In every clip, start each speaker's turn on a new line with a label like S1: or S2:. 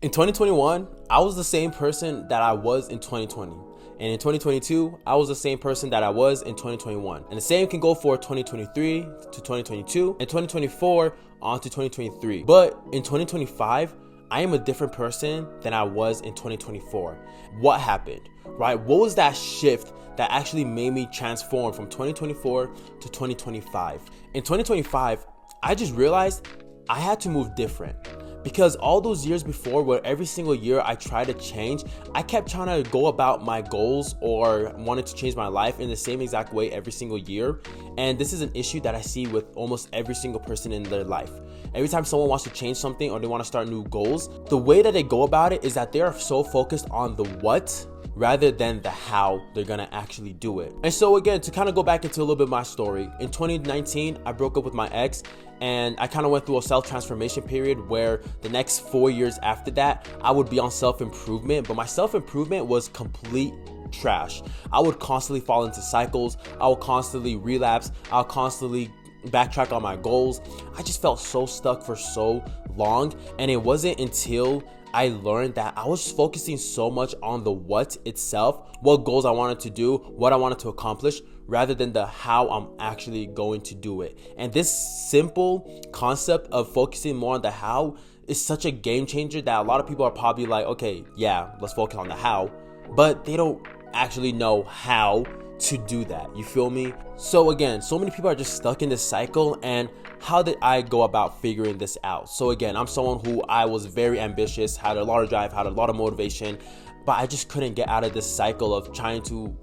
S1: In 2021, I was the same person that I was in 2020. And in 2022, I was the same person that I was in 2021. And the same can go for 2023 to 2022 and 2024 on to 2023. But in 2025, I am a different person than I was in 2024. What happened, right? What was that shift that actually made me transform from 2024 to 2025? In 2025, I just realized I had to move different. Because all those years before, where every single year I tried to change, I kept trying to go about my goals or wanted to change my life in the same exact way every single year. And this is an issue that I see with almost every single person in their life. Every time someone wants to change something or they want to start new goals, the way that they go about it is that they are so focused on the what rather than the how they're gonna actually do it. And so again, to kind of go back into a little bit of my story, in 2019, I broke up with my ex and I kind of went through a self-transformation period where the next 4 years after that, I would be on self-improvement, but my self-improvement was complete trash. I would constantly fall into cycles. I would constantly relapse. I'll constantly backtrack on my goals. I just felt so stuck for so long. And it wasn't until I learned that I was just focusing so much on the what itself, what goals I wanted to do, what I wanted to accomplish, rather than the how I'm actually going to do it. And this simple concept of focusing more on the how is such a game changer that a lot of people are probably like, okay, yeah, let's focus on the how, but they don't actually know how to do that. You feel me? So again, so many people are just stuck in this cycle. And how did I go about figuring this out? So again, I'm someone who I was very ambitious, had a lot of drive, had a lot of motivation, but I just couldn't get out of this cycle of trying to,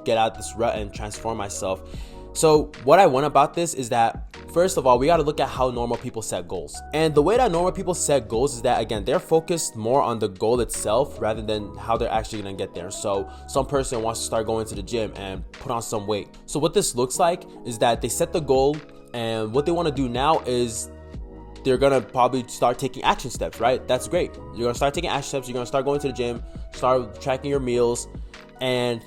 S1: get out of this rut and transform myself. So what I want about this is that, first of all, we got to look at how normal people set goals. And the way that normal people set goals is that, again, they're focused more on the goal itself rather than how they're actually going to get there. So some person wants to start going to the gym and put on some weight. So what this looks like is that they set the goal, and what they want to do now is they're going to probably start taking action steps, right? That's great. You're going to start taking action steps. You're going to start going to the gym, start tracking your meals, and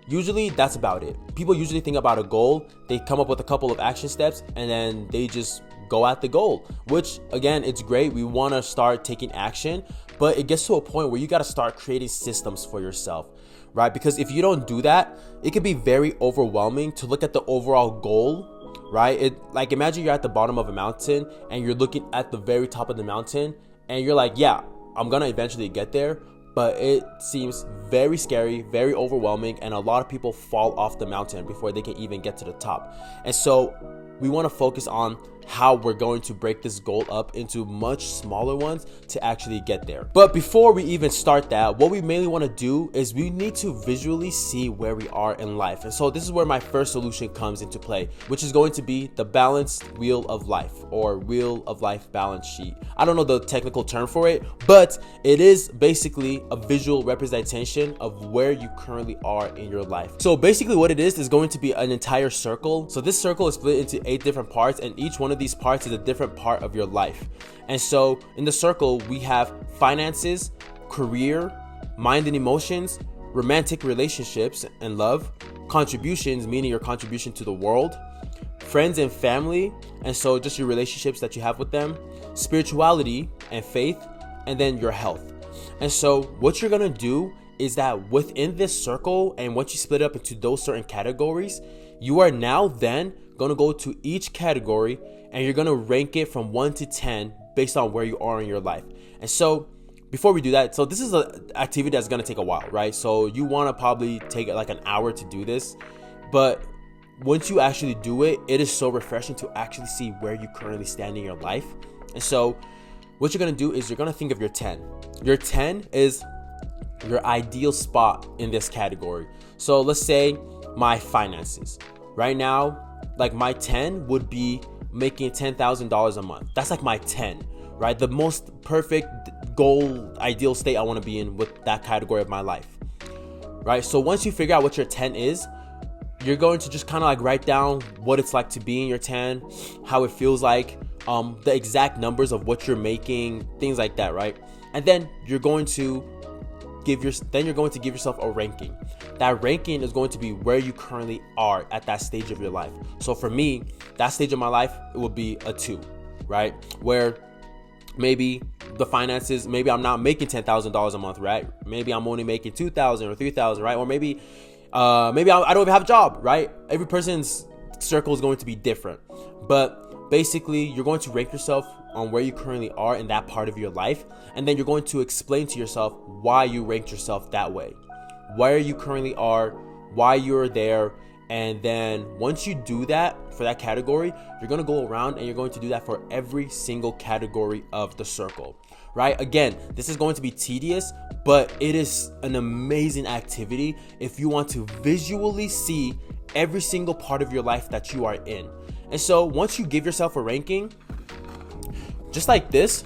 S1: usually that's about it. People usually think about a goal, they come up with a couple of action steps, and then they just go at the goal, which again, it's great. We want to start taking action, but it gets to a point where you got to start creating systems for yourself, right? Because if you don't do that, it can be very overwhelming to look at the overall goal, right? Like, imagine you're at the bottom of a mountain and you're looking at the very top of the mountain and you're like, yeah, I'm gonna eventually get there. But it seems very scary, very overwhelming, and a lot of people fall off the mountain before they can even get to the top. And so we want to focus on how we're going to break this goal up into much smaller ones to actually get there. But before we even start that, what we mainly want to do is we need to visually see where we are in life. And so this is where my first solution comes into play, which is going to be the balanced wheel of life, or wheel of life balance sheet. I don't know the technical term for it, but it is basically a visual representation of where you currently are in your life. So basically what it is going to be an entire circle. So this circle is split into 8 different parts, and each one of these parts is a different part of your life. And so in the circle, we have finances, career, mind and emotions, romantic relationships and love, contributions, meaning your contribution to the world, friends and family, and so just your relationships that you have with them, spirituality and faith, and then your health. And so what you're gonna do is that within this circle, and once you split up into those certain categories, you are now then gonna go to each category and you're gonna rank it from 1 to 10 based on where you are in your life. And so before we do that, so this is an activity that's gonna take a while, right? So you wanna probably take like an hour to do this, but once you actually do it, it is so refreshing to actually see where you currently stand in your life. And so what you're gonna do is you're gonna think of your 10. Your 10 is your ideal spot in this category. So let's say my finances. Right now, like my 10 would be making $10,000 a month. That's like my 10, right? The most perfect goal, ideal state I want to be in with that category of my life, right? So once you figure out what your 10 is, you're going to just kind of like write down what it's like to be in your 10, how it feels like, the exact numbers of what you're making, things like that, right? And then you're going to give yourself a ranking. That ranking is going to be where you currently are at that stage of your life. So for me, that stage of my life, it would be a 2, right? Where maybe the finances, maybe I'm not making $10,000 a month, right? Maybe I'm only making 2,000 or 3,000, right? Or maybe I don't even have a job, right? Every person's circle is going to be different, but basically you're going to rank yourself on where you currently are in that part of your life, and then you're going to explain to yourself why you ranked yourself that way, where you currently are, why you're there. And then once you do that for that category, you're going to go around and you're going to do that for every single category of the circle, right? Again, this is going to be tedious, but it is an amazing activity if you want to visually see every single part of your life that you are in. And so once you give yourself a ranking, just like this,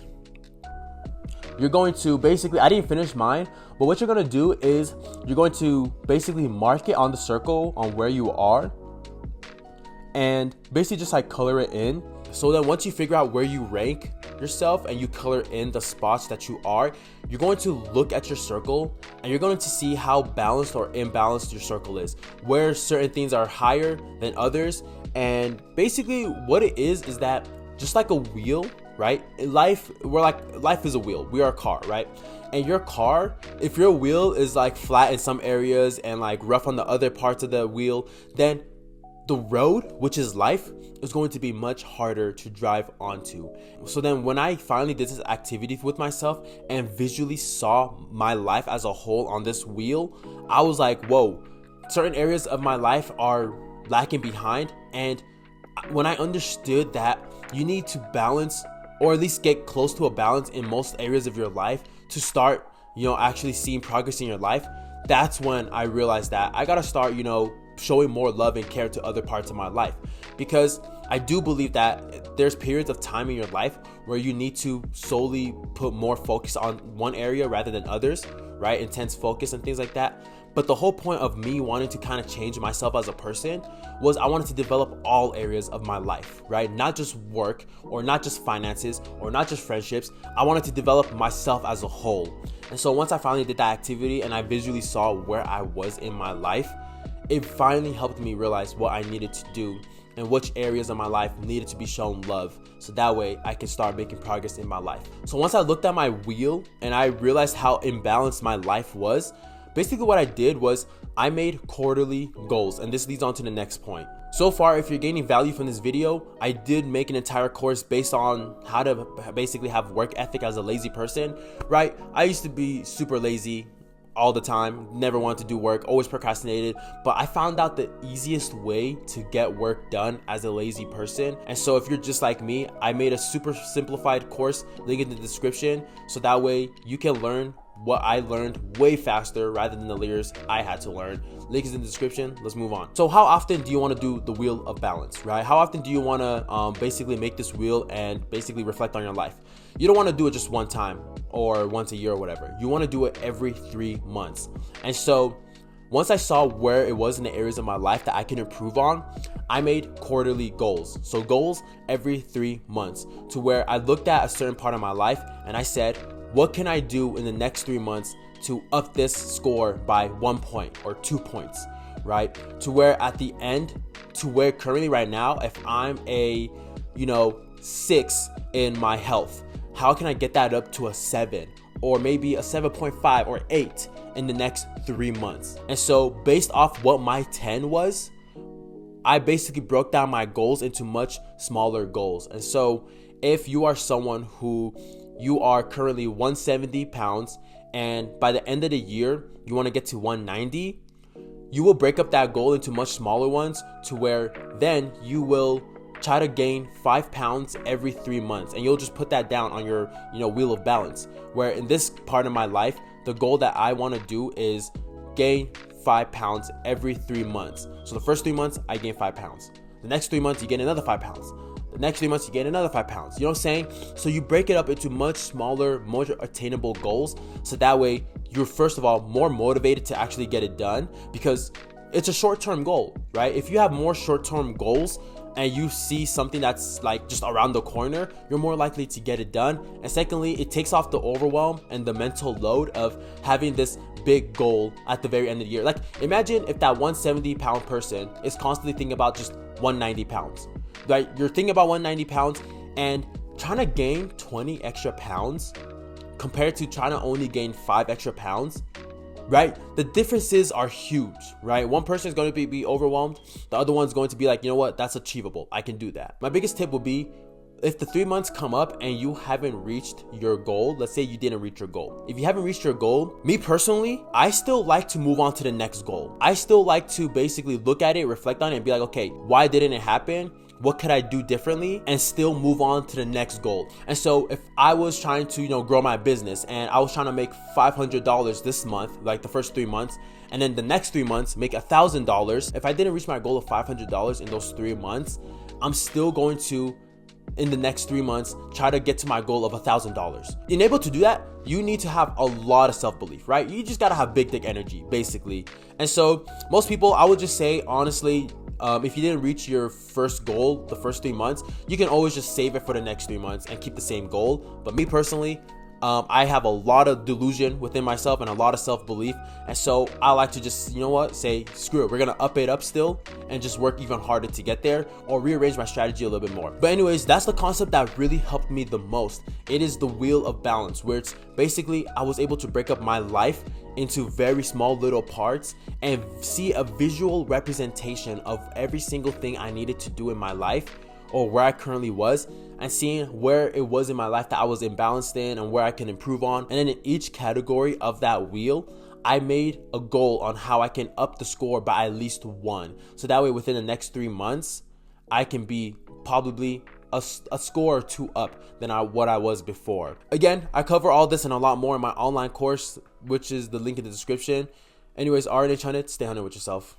S1: you're going to basically, I didn't finish mine, but what you're going to do is you're going to basically mark it on the circle on where you are and basically just like color it in. So then once you figure out where you rank yourself and you color in the spots that you are, you're going to look at your circle and you're going to see how balanced or imbalanced your circle is, where certain things are higher than others. And basically what it is that just like a wheel, right? Life is a wheel. We are a car, right? And your car, if your wheel is like flat in some areas and like rough on the other parts of the wheel, then the road, which is life, is going to be much harder to drive onto. So then when I finally did this activity with myself and visually saw my life as a whole on this wheel, I was like, whoa, certain areas of my life are lacking behind. And when I understood that you need to balance, or at least get close to a balance in most areas of your life to start, actually seeing progress in your life, that's when I realized that I gotta start, showing more love and care to other parts of my life. Because I do believe that there's periods of time in your life where you need to solely put more focus on one area rather than others, right? Intense focus and things like that. But the whole point of me wanting to kind of change myself as a person was I wanted to develop all areas of my life, right? Not just work or not just finances or not just friendships. I wanted to develop myself as a whole. And so once I finally did that activity and I visually saw where I was in my life, it finally helped me realize what I needed to do and which areas of my life needed to be shown love, so that way I can start making progress in my life. So once I looked at my wheel and I realized how imbalanced my life was, basically what I did was I made quarterly goals, and this leads on to the next point. So far, if you're gaining value from this video, I did make an entire course based on how to basically have work ethic as a lazy person, right? I used to be super lazy all the time, never wanted to do work, always procrastinated, but I found out the easiest way to get work done as a lazy person. And so if you're just like me, I made a super simplified course, link in the description, so that way you can learn what I learned way faster rather than the layers I had to learn. Link is in the description. Let's move on. So how often do you want to do the wheel of balance, right? How often do you want to basically make this wheel and basically reflect on your life? You don't want to do it just one time or once a year or whatever. You want to do it every 3 months. And so once I saw where it was in the areas of my life that I can improve on, I made quarterly goals. So goals every 3 months, to where I looked at a certain part of my life and I said, what can I do in the next 3 months to up this score by 1 point or 2 points, right? To where at the end, to where currently right now, if I'm a, 6 in my health, how can I get that up to a 7 or maybe a 7.5 or 8 in the next 3 months? And so based off what my 10 was, I basically broke down my goals into much smaller goals. And so if you are someone who you are currently 170 pounds and by the end of the year you want to get to 190, you will break up that goal into much smaller ones, to where then you will try to gain 5 pounds every 3 months, and you'll just put that down on your wheel of balance. Where in this part of my life, the goal that I want to do is gain 5 pounds every 3 months. So the first 3 months I gain 5 pounds, the next 3 months you gain another 5 pounds, the next 3 months you gain another 5 pounds. You know what I'm saying? So you break it up into much smaller, more attainable goals, so that way you're first of all more motivated to actually get it done, because it's a short-term goal, right? If you have more short-term goals and you see something that's like just around the corner, you're more likely to get it done. And secondly, it takes off the overwhelm and the mental load of having this big goal at the very end of the year. Like imagine if that 170 pound person is constantly thinking about just 190 pounds, right? You're thinking about 190 pounds and trying to gain 20 extra pounds compared to trying to only gain 5 extra pounds, right? The differences are huge, right? One person is going to be overwhelmed. The other one's going to be like, you know what? That's achievable. I can do that. My biggest tip would be, if the 3 months come up and you haven't reached your goal, let's say you didn't reach your goal. If you haven't reached your goal, me personally, I still like to move on to the next goal. I still like to basically look at it, reflect on it, and be like, okay, why didn't it happen? What could I do differently, and still move on to the next goal? And so if I was trying to, grow my business and I was trying to make $500 this month, like the first 3 months, and then the next 3 months make $1,000, if I didn't reach my goal of $500 in those 3 months, I'm still going to, in the next 3 months, try to get to my goal of $1,000. In able to do that, you need to have a lot of self-belief, right? You just gotta have big dick energy, basically. And so most people, I would just say, honestly, if you didn't reach your first goal the first 3 months, you can always just save it for the next 3 months and keep the same goal. But me personally, I have a lot of delusion within myself and a lot of self-belief, and so I like to just, say, screw it, we're gonna up it up still and just work even harder to get there, or rearrange my strategy a little bit more. But anyways, that's the concept that really helped me the most. It is the wheel of balance, where it's basically I was able to break up my life into very small little parts and see a visual representation of every single thing I needed to do in my life, or where I currently was, and seeing where it was in my life that I was imbalanced in and where I can improve on. And then in each category of that wheel, I made a goal on how I can up the score by at least 1. So that way within the next 3 months, I can be probably a score or 2 up than what I was before. Again, I cover all this and a lot more in my online course, which is the link in the description. Anyways, Hunnid, stay Hunnid with yourself.